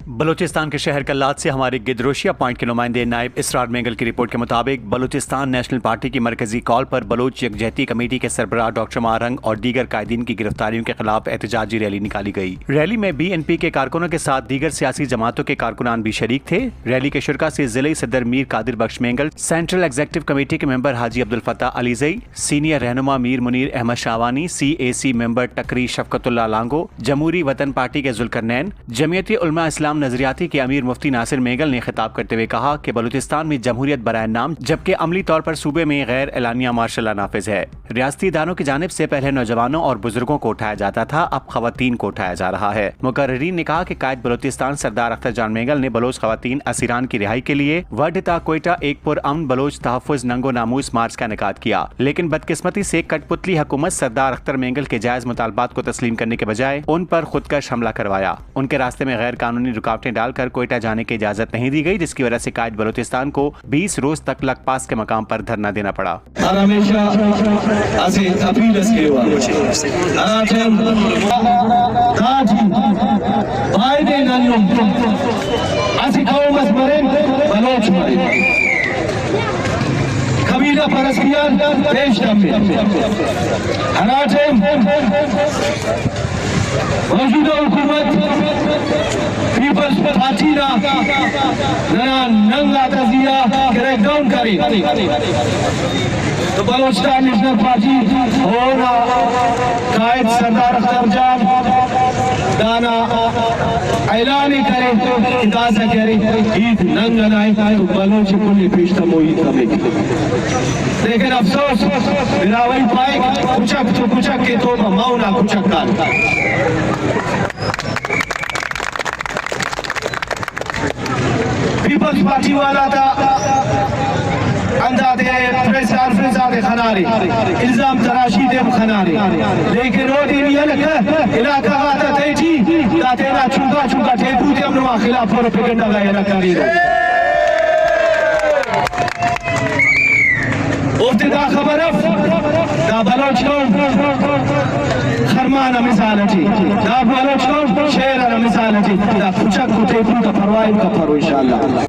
بلوچستان کے شہر کلات سے ہمارے گدروشیا پوائنٹ کے نمائندے نائب اسرار مینگل کی رپورٹ کے مطابق بلوچستان نیشنل پارٹی کی مرکزی کال پر بلوچ یکجہتی کمیٹی کے سربراہ ڈاکٹر مارنگ اور دیگر قائدین کی گرفتاریوں کے خلاف احتجاجی ریلی نکالی گئی۔ ریلی میں بی این پی کے کارکنوں کے ساتھ دیگر سیاسی جماعتوں کے کارکنان بھی شریک تھے۔ ریلی کے شرکاء سے ضلعی صدر میر قادر بخش مینگل، سینٹرل ایگزیکٹو کمیٹی کے ممبر حاجی عبدالفتاح علیزئی، سینئر رہنما میر منیر احمد شاوانی، سی اے سی ممبر ٹکری شفقت اللہ لانگو، جمہوری وطن پارٹی کے ذوالقرنین، جمعیت علماء اسلام نظریاتی کے امیر مفتی ناصر مینگل نے خطاب کرتے ہوئے کہا کہ بلوچستان میں جمہوریت برائے نام جبکہ عملی طور پر صوبے میں غیر اعلانیہ مارشل لا نافذ ہے۔ ریاستی اداروں کی جانب سے پہلے نوجوانوں اور بزرگوں کو اٹھایا جاتا تھا، اب خواتین کو اٹھایا جا رہا ہے۔ مقررین نے کہا کہ قائد بلوچستان سردار اختر جان مینگل نے بلوچ خواتین اسیران کی رہائی کے لیے ورڈ تا کوئٹہ ایک پر امن بلوچ تحفظ ننگو ناموس مارچ کا انعقاد کیا، لیکن بدقسمتی سے کٹ پتلی حکومت سردار اختر مینگل کے جائز مطالبات کو تسلیم کرنے کے بجائے ان پر خودکش حملہ کروایا۔ ان کے راستے میں غیر قانونی رکاوٹیں ڈال کر کوئٹہ جانے کی اجازت نہیں دی گئی، جس کی وجہ سے قائد بلوچستان کو 20 روز تک لک پاس کے مقام پر دھرنا دینا پڑا۔ قبیلہ پرستیان پیش موجودہ حکومت پیپلز پارٹی نا ننگا تزیہ کریک ڈاؤن کری تو بلوچستان نیشنل پارٹی اور قائد سردار اختر جان دانا اعلانی کرے اندازہ کرے عید ننگ نائے تو بلوچ کلی پیشتا موید کمیں لیکن افسوس براوی پائے کچک تو کچک کے تو مونا کچک کار پیپلز پارٹی والا تھا اندازے پریس کانفرنس خناری الزام تراشی دے خناری لیکن وہ دین یہ لکھا علاقہ آتا تیجی تاتینا چونکا چونکا ٹیپو دے امنوا خلاف پروپیگنڈا گئے نکاری دے افتدا خبر اف دا بلوچکون خرمانہ مثال ہے دا بلوچکون شہرانہ مثال ہے دا کچھک کو ٹیپو دا پروائن کا پرو انشاءاللہ۔